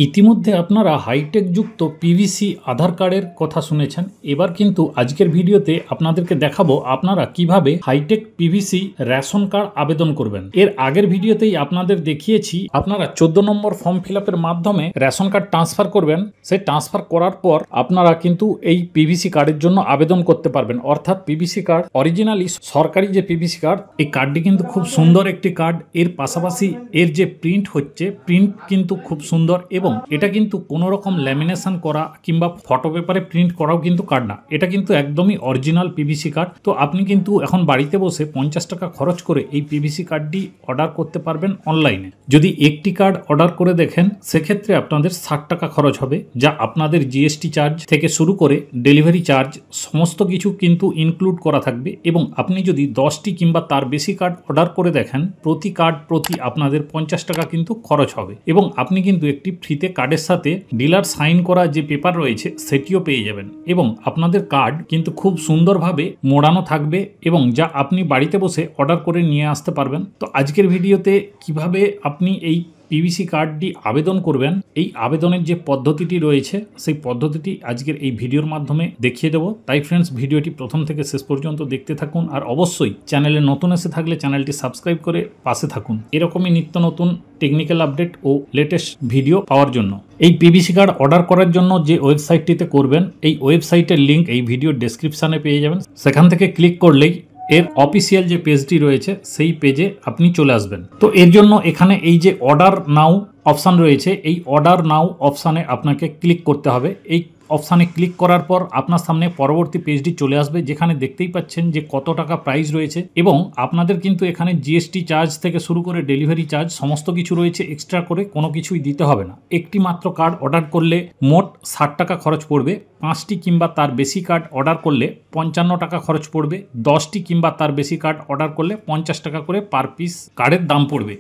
ইতিমধ্যে আপনারা হাইটেক যুক্ত পিভিসি আধার কার্ডের কথা শুনেছেন। এবার কিন্তু আজকের ভিডিওতে আপনাদেরকে দেখাবো আপনারা কিভাবে হাইটেক পিভিসি রেশন কার্ড আবেদন করবেন। এর আগের ভিডিওতেই আপনাদের দেখিয়েছি আপনারা 14 নম্বর ফর্ম ফিল আপের মাধ্যমে রেশন কার্ড ট্রান্সফার করবেন। সেই ট্রান্সফার করার পর আপনারা কিন্তু এই পিভিসি কার্ডের জন্য আবেদন করতে পারবেন। অর্থাৎ পিভিসি কার্ড অরিজিনালি সরকারি যে পিভিসি কার্ড, এই কার্ডটি কিন্তু খুব সুন্দর একটি কার্ড। এর পাশাপাশি এর যে প্রিন্ট হচ্ছে, প্রিন্ট কিন্তু খুব সুন্দর এবং এটা কিন্তু কোনো রকম ল্যামিনেশন করা কিংবা ফটো পেপারে প্রিন্ট করাও কিন্তু কার্ড না। এটা কিন্তু একদমই অরিজিনাল পিভিসি কার্ড। তো আপনি কিন্তু এখন বাড়িতে বসে 50 টাকা খরচ করে এই পিভিসি কার্ডটি অর্ডার করতে পারবেন অনলাইনে। যদি একটি কার্ড অর্ডার করে দেখেন সেক্ষেত্রে আপনাদের 60 টাকা খরচ হবে, যা আপনাদের জিএসটি চার্জ থেকে শুরু করে ডেলিভারি চার্জ সমস্ত কিছু কিন্তু ইনক্লুড করা থাকবে। এবং আপনি যদি 10টি কিংবা তার বেশি কার্ড অর্ডার করে দেখেন, প্রতি কার্ড প্রতি আপনাদের 50 টাকা কিন্তু খরচ হবে। এবং আপনি কিন্তু একটি ফ্রিতে কার্ডের সাথে ডিলার সাইন করা যে পেপার রয়েছে সেটিও পেয়ে যাবেন। এবং আপনাদের কার্ড কিন্তু খুব সুন্দরভাবে মোড়ানো থাকবে এবং যা আপনি বাড়িতে বসে অর্ডার করে নিয়ে আসতে পারবেন। তো আজকের ভিডিওতে কিভাবে আপনি এই পিভিসি কার্ডটি আবেদন করবেন, এই আবেদনের যে পদ্ধতিটি রয়েছে সেই পদ্ধতিটি আজকের এই ভিডিওর মাধ্যমে দেখিয়ে দেবো। তাই ফ্রেন্ডস, ভিডিওটি প্রথম থেকে শেষ পর্যন্ত দেখতে থাকুন। আর অবশ্যই চ্যানেলে নতুন এসে থাকলে চ্যানেলটি সাবস্ক্রাইব করে পাশে থাকুন এরকমই নিত্য নতুন টেকনিক্যাল আপডেট ও লেটেস্ট ভিডিও পাওয়ার জন্য। এই পিভিসি কার্ড অর্ডার করার জন্য যে ওয়েবসাইটটিতে করবেন, এই ওয়েবসাইটের লিঙ্ক এই ভিডিওর ডেসক্রিপশানে পেয়ে যাবেন। সেখান থেকে ক্লিক করলেই এর অফিসিয়াল যে পেজটি রয়েছে সেই পেজে আপনি চলে আসবেন। তো এর জন্য এখানে এই যে অর্ডার নাও অপশান রয়েছে, এই অর্ডার নাও অপশানে আপনাকে ক্লিক করতে হবে। এই অপশানে ক্লিক করার পর আপনার সামনে পরবর্তী পেজটি চলে আসবে, যেখানে দেখতেই পাচ্ছেন যে কত টাকা প্রাইস রয়েছে। এবং আপনাদের কিন্তু এখানে জিএসটি চার্জ থেকে শুরু করে ডেলিভারি চার্জ সমস্ত কিছু রয়েছে, এক্সট্রা করে কোনো কিছুই দিতে হবে না। একটি মাত্র কার্ড অর্ডার করলে মোট 60 টাকা খরচ পড়বে। 5টি কিংবা তার বেশি কার্ড অর্ডার করলে 55 টাকা খরচ পড়বে। 10টি কিংবা তার বেশি কার্ড অর্ডার করলে 50 টাকা করে পার পিস কার্ডের দাম পড়বে।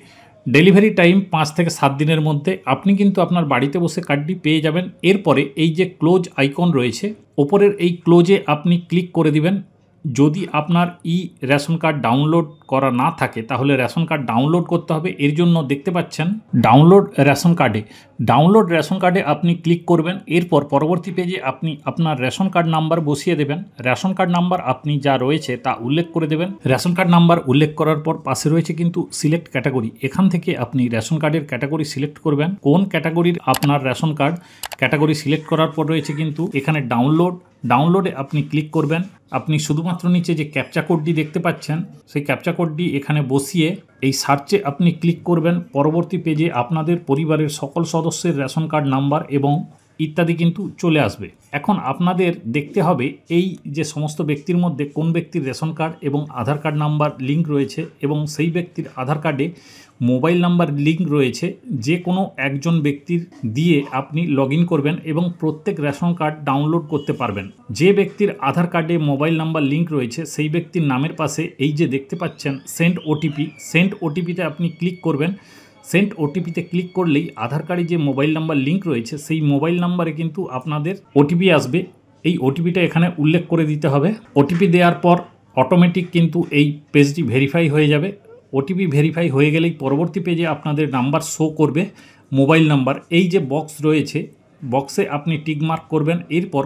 ডেলিভারি টাইম 5 থেকে 7 দিনের মধ্যে আপনি কিন্তু আপনার বাড়িতে বসে কার্ডটি পেয়ে যাবেন। এরপরে এই যে ক্লোজ আইকন রয়েছে, ওপরের এই ক্লোজে আপনি ক্লিক করে দিবেন। যদি আপনার রেশন কার্ড ডাউনলোড করা না থাকে তাহলে রেশন কার্ড ডাউনলোড করতে হবে। এর জন্য দেখতে পাচ্ছেন ডাউনলোড রেশন কার্ডে আপনি ক্লিক করবেন। এরপর পরবর্তী পেজে আপনি আপনার রেশন কার্ড নাম্বার বসিয়ে দেবেন। রেশন কার্ড নাম্বার আপনি যা রয়েছে তা উল্লেখ করে দেবেন। রেশন কার্ড নাম্বার উল্লেখ করার পর পাশে রয়েছে কিন্তু সিলেক্ট ক্যাটাগরি। এখান থেকে আপনি রেশন কার্ডের ক্যাটাগরি সিলেক্ট করবেন, কোন ক্যাটাগরির আপনার রেশন কার্ড। ক্যাটাগরি সিলেক্ট করার পর রয়েছে কিন্তু এখানে ডাউনলোডে আপনি ক্লিক করবেন। আপনি শুধুমাত্র নিচে যে ক্যাপচা কোডটি দেখতে পাচ্ছেন সেই ক্যাপচা কোডটি এখানে বসিয়ে এই সার্চে আপনি ক্লিক করবেন। পরবর্তী পেজে আপনাদের পরিবারের সকল সদস্যের রেশন কার্ড নাম্বার এবং ইত্যাদি কিন্তু চলে আসবে। এখন আপনাদের দেখতে হবে এই যে সমস্ত ব্যক্তির মধ্যে কোন ব্যক্তির রেশন কার্ড এবং আধার কার্ড নাম্বার লিঙ্ক রয়েছে এবং সেই ব্যক্তির আধার কার্ডে মোবাইল নাম্বার লিঙ্ক রয়েছে। যে কোনো একজন ব্যক্তির দিয়ে আপনি লগ ইন করবেন এবং প্রত্যেক রেশন কার্ড ডাউনলোড করতে পারবেন। যে ব্যক্তির আধার কার্ডে মোবাইল নাম্বার লিঙ্ক রয়েছে সেই ব্যক্তির নামের পাশে এই যে দেখতে পাচ্ছেন সেন্ড ওটিপিতে আপনি ক্লিক করবেন। সেন্ড ওটিপিতে ক্লিক করলেই আধার কার্ডে যে মোবাইল নাম্বার লিঙ্ক রয়েছে সেই মোবাইল নাম্বারে কিন্তু আপনাদের ওটিপি আসবে। এই ওটিপিটা এখানে উল্লেখ করে দিতে হবে। ওটিপি দেওয়ার পর অটোমেটিক কিন্তু এই পেজটি ভেরিফাই হয়ে যাবে। ওটিপি ভেরিফাই হয়ে গেলেই পরবর্তী পেজে আপনাদের নাম্বার শো করবে, মোবাইল নাম্বার। এই যে বক্স রয়েছে, বক্সে আপনি টিক মার্ক করবেন। এরপর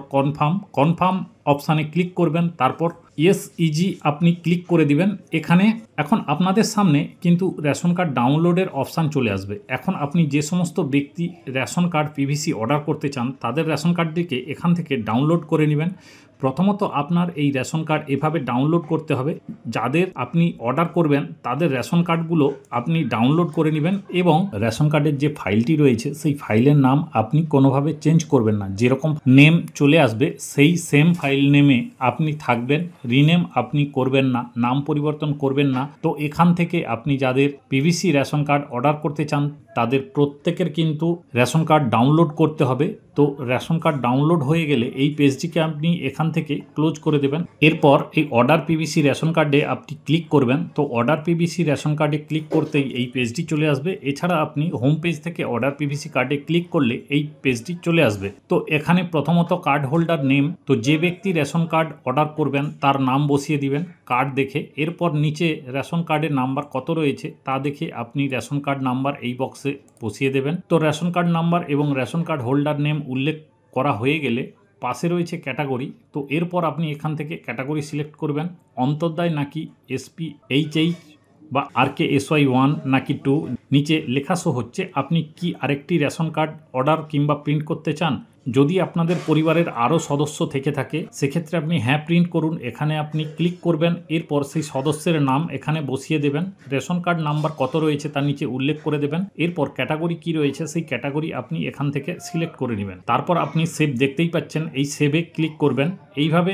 কনফার্ম অপশানে ক্লিক করবেন। তারপর ইয়েস ইজি আপনি ক্লিক করে দিবেন। এখন আপনাদের সামনে কিন্তু রেশন কার্ড ডাউনলোডের অপশান চলে আসবে। এখন আপনি যে সমস্ত ব্যক্তি রেশন কার্ড পিভিসি অর্ডার করতে চান তাদের রেশন কার্ডটিকে এখান থেকে ডাউনলোড করে নেবেন। প্রথমত আপনার এই রেশন কার্ড এভাবে ডাউনলোড করতে হবে। যাদের আপনি অর্ডার করবেন তাদের রেশন কার্ডগুলো আপনি ডাউনলোড করে নেবেন এবং রেশন কার্ডের যে ফাইলটি রয়েছে সেই ফাইলের নাম আপনি কোনোভাবে চেঞ্জ করবেন না। যেরকম নেম চলে আসবে সেই সেম ফাইল নেমে আপনি থাকবেন। রিনেম আপনি করবেন না, নাম পরিবর্তন করবেন না। তো এখান থেকে আপনি যাদের পিভিসি রেশন কার্ড অর্ডার করতে চান তাদের প্রত্যেকের কিন্তু রেশন কার্ড ডাউনলোড করতে হবে। তো রেশন কার্ড ডাউনলোড হয়ে গেলে এই পেজটিকে আপনি এখান থেকে ক্লোজ করে দেবেন। এরপর এই অর্ডার পিভিসি রেশন কার্ডে আপনি ক্লিক করবেন। তো অর্ডার পিভিসি রেশন কার্ডে ক্লিক করতেই এই পেজটি চলে আসবে। এছাড়া আপনি হোম পেজ থেকে অর্ডার পিভিসি কার্ডে ক্লিক করলে এই পেজটি চলে আসবে। তো এখানে প্রথমত কার্ড হোল্ডার নেম, তো যে ব্যক্তি রেশন কার্ড অর্ডার করবেন তার নাম বসিয়ে দিবেন কার্ড দেখে। এরপর নিচে রেশন কার্ডের নাম্বার কত রয়েছে তা দেখে আপনি রেশন কার্ড নাম্বার এই বক্সে বসিয়ে দেবেন। তো রেশন কার্ড নাম্বার এবং রেশন কার্ড হোল্ডার নেম উল্লেখ করা হয়ে গেলে পাশে রয়েছে ক্যাটাগরি। তো এরপর আপনি এখান থেকে ক্যাটাগরি সিলেক্ট করবেন, অন্তর্দায় নাকি SPHH বা RKSY 1 নাকি 2। নিচে লেখা শো হচ্ছে আপনি কি আরেকটি রেশন কার্ড অর্ডার কিংবা প্রিন্ট করতে চান। যদি আপনাদের পরিবারের আরও সদস্য থেকে থাকে সেক্ষেত্রে আপনি হ্যাঁ প্রিন্ট করুন, এখানে আপনি ক্লিক করবেন। এরপর সেই সদস্যের নাম এখানে বসিয়ে দেবেন, রেশন কার্ড নাম্বার কত রয়েছে তার নিচে উল্লেখ করে দেবেন। এরপর ক্যাটাগরি কি রয়েছে সেই ক্যাটাগরি আপনি এখান থেকে সিলেক্ট করে নেবেন। তারপর আপনি সেভ দেখতেই পাচ্ছেন, এই সেভে ক্লিক করবেন। এইভাবে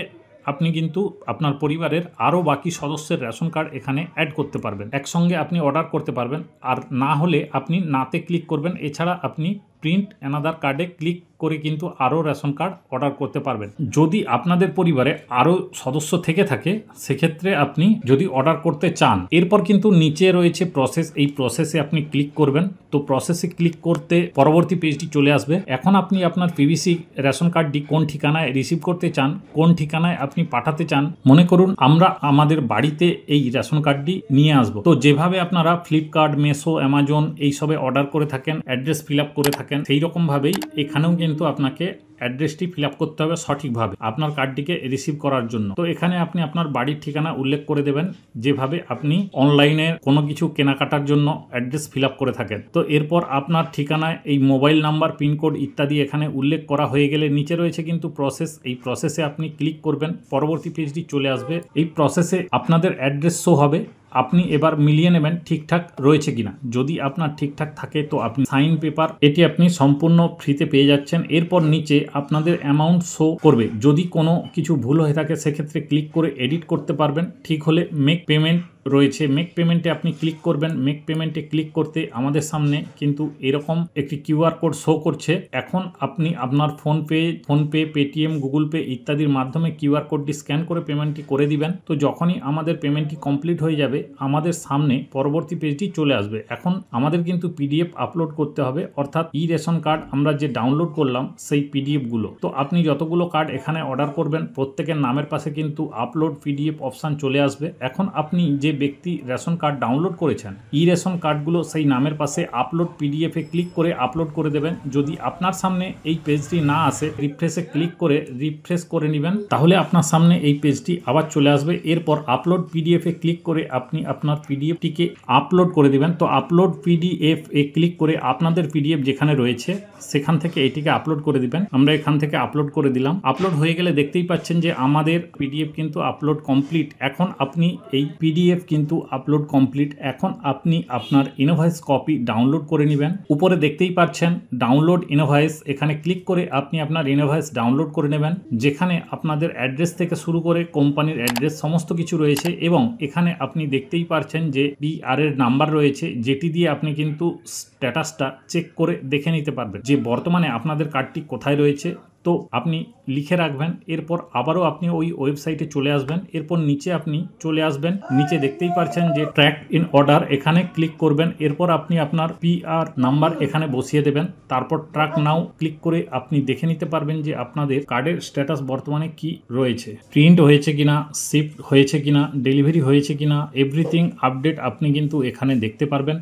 আপনি কিন্তু আপনার পরিবারের আরও বাকি সদস্যের রেশন কার্ড এখানে অ্যাড করতে পারবেন, একসঙ্গে আপনি অর্ডার করতে পারবেন। আর না হলে আপনি নাতে ক্লিক করবেন। এছাড়া আপনি প্রিন্ট অ্যানাদার কার্ডে ক্লিক করে কিন্তু আরও রেশন কার্ড অর্ডার করতে পারবেন। যদি আপনাদের পরিবারে আরও সদস্য থেকে থাকে সেক্ষেত্রে আপনি যদি অর্ডার করতে চান, এরপর কিন্তু নিচে রয়েছে প্রসেস, এই প্রসেসে আপনি ক্লিক করবেন। তো প্রসেসে ক্লিক করতে পরবর্তী পেজটি চলে আসবে। এখন আপনি আপনার পিভিসি রেশন কার্ডটি কোন ঠিকানায় রিসিভ করতে চান, কোন ঠিকানায় আপনি পাঠাতে চান। মনে করুন আমরা আমাদের বাড়িতে এই রেশন কার্ডটি নিয়ে আসব। তো যেভাবে আপনারা ফ্লিপকার্ট, মেসো, অ্যামাজন এইসবে অর্ডার করে থাকেন, অ্যাড্রেস ফিল আপ করে থাকেন, সেই রকমভাবেই এখানেও কিন্তু আপনাকে অ্যাড্রেসটি ফিল আপ করতে হবে সঠিকভাবে আপনার কার্ডটিকে রিসিভ করার জন্য। তো এখানে আপনি আপনার বাড়ির ঠিকানা উল্লেখ করে দেবেন, যেভাবে আপনি অনলাইনে কোনো কিছু কেনাকাটার জন্য অ্যাড্রেস ফিল আপ করে থাকেন। তো এরপর আপনার ঠিকানায় এই মোবাইল নাম্বার, পিনকোড ইত্যাদি এখানে উল্লেখ করা হয়ে গেলে নিচে রয়েছে কিন্তু প্রসেস, এই প্রসেসে আপনি ক্লিক করবেন। পরবর্তী পেজটি চলে আসবে। এই প্রসেসে আপনাদের অ্যাড্রেস শো হবে। আপনি এবার মিলিয়ে নেবেন ঠিকঠাক রয়েছে কিনা। যদি আপনার ঠিকঠাক থাকে তো আপনি সাইন পেপার এটি আপনি সম্পূর্ণ ফ্রিতে পেয়ে যাচ্ছেন। এরপর নিচে আপনাদের অ্যামাউন্ট শো করবে। যদি কোনো কিছু ভুল হয়ে থাকে সেক্ষেত্রে ক্লিক করে এডিট করতে পারবেন। ঠিক হলে মেক পেমেন্ট রয়েছে, মেক পেমেন্টে আপনি ক্লিক করবেন। মেক পেমেন্টে ক্লিক করতে আমাদের সামনে কিন্তু এরকম একটি কিউআর কোড শো করছে। এখন আপনি আপনার ফোনপে, পেটিএম, গুগল পে ইত্যাদির মাধ্যমে কিউআর কোডটি স্ক্যান করে পেমেন্টটি করে দিবেন। তো যখনই আমাদের পেমেন্টটি কমপ্লিট হয়ে যাবে আমাদের সামনে পরবর্তী পেজটি চলে আসবে। এখন আমাদের কিন্তু পিডিএফ আপলোড করতে হবে, অর্থাৎ ই রেশন কার্ড আমরা যে ডাউনলোড করলাম সেই পিডিএফ গুলো। তো আপনি যতগুলো কার্ড এখানে অর্ডার করবেন প্রত্যেকের নামের পাশে কিন্তু আপলোড পিডিএফ অপশান চলে আসবে। এখন আপনি যে ব্যক্তি রেশন কার্ড ডাউনলোড করেছেন ই রেশন কার্ডগুলো সেই নামের পাশে আপলোড পিডিএফে ক্লিক করে আপলোড করে দেবেন। যদি আপনার সামনে এই পেজটি না আসে রিফ্রেশে ক্লিক করে রিফ্রেশ করে নেবেন, তাহলে আপনার সামনে এই পেজটি আবার চলে আসবে। এরপর আপলোড পিডিএফে ক্লিক করে আপনি আপনার পিডিএফটিকে আপলোড করে দেবেন। তো আপলোড পিডিএফ এ ক্লিক করে আপনাদের পিডিএফ যেখানে রয়েছে সেখান থেকে এটিকে আপলোড করে দিবেন। আমরা এখান থেকে আপলোড করে দিলাম। আপলোড হয়ে গেলে দেখতেই পাচ্ছেন যে আমাদের পিডিএফ কিন্তু আপলোড কমপ্লিট। এখন আপনি এই পিডিএফ কিন্তু আপলোড কমপ্লিট। এখন আপনি আপনার ইনভয়েস কপি ডাউনলোড করে নেবেন। উপরে দেখতেই পাচ্ছেন ডাউনলোড ইনভয়েস, এখানে ক্লিক করে আপনি আপনার ইনভয়েস ডাউনলোড করে নেবেন, যেখানে আপনাদের অ্যাড্রেস থেকে শুরু করে কোম্পানির অ্যাড্রেস সমস্ত কিছু রয়েছে। এবং এখানে আপনি দেখতেই পাচ্ছেন যে PR এর নাম্বার রয়েছে, যেটি দিয়ে আপনি কিন্তু স্ট্যাটাসটা চেক করে দেখে নিতে পারবেন যে বর্তমানে আপনাদের কার্ডটি কোথায় রয়েছে। তো আপনি লিখে রাখবেন। এরপর আবারও আপনি ওই ওয়েবসাইটে চলে আসবেন। এরপর নিচে আপনি চলে আসবেন, নিচে দেখতেই পাচ্ছেন যে ট্র্যাক ইন অর্ডার, এখানে ক্লিক করবেন। এরপর আপনি আপনার PR নাম্বার এখানে বসিয়ে দেবেন। তারপর ট্র্যাক নাও ক্লিক করে আপনি দেখে নিতে পারবেন যে আপনাদের কার্ডের স্ট্যাটাস বর্তমানে কি রয়েছে, প্রিন্ট হয়েছে কিনা, শিফট হয়েছে কিনা, ডেলিভারি হয়েছে কিনা, এভরিথিং আপডেট আপনি কিন্তু এখানে দেখতে পারবেন।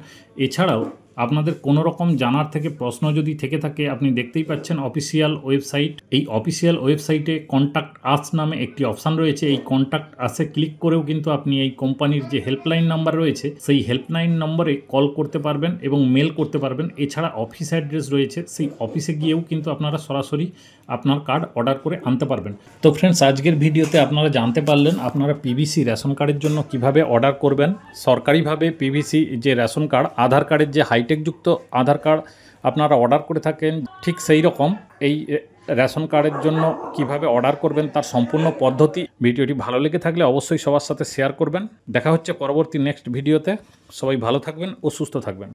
এছাড়াও আপনাদের কোনো রকম জানার থেকে প্রশ্ন যদি থেকে থাকে আপনি দেখতেই পাচ্ছেন অফিসিয়াল ওয়েবসাইট। এই অফিসিয়াল ওয়েবসাইটে কন্ট্যাক্ট আস নামে একটি অপশান রয়েছে। এই কন্ট্যাক্ট আসে ক্লিক করেও কিন্তু আপনি এই কোম্পানির যে হেল্পলাইন নাম্বার রয়েছে সেই হেল্পলাইন নম্বরে কল করতে পারবেন এবং মেল করতে পারবেন। এছাড়া অফিস অ্যাড্রেস রয়েছে, সেই অফিসে গিয়েও কিন্তু আপনারা সরাসরি আপনার কার্ড অর্ডার করে আনতে পারবেন। তো ফ্রেন্ডস, আজকের ভিডিওতে আপনারা জানতে পারলেন আপনারা পিভিসি রেশন কার্ডের জন্য কিভাবে অর্ডার করবেন। সরকারিভাবে পিভিসি যে রেশন কার্ড, আধার কার্ডের যে হাইটেকযুক্ত আধার কার্ড আপনারা অর্ডার করে থাকেন, ঠিক সেই রকম এই রেশন কার্ডের জন্য কিভাবে অর্ডার করবেন তার সম্পূর্ণ পদ্ধতি। ভিডিওটি ভালো লেগে থাকলে অবশ্যই সবার সাথে শেয়ার করবেন। দেখা হচ্ছে পরবর্তী নেক্সট ভিডিওতে। সবাই ভালো থাকবেন ও সুস্থ থাকবেন।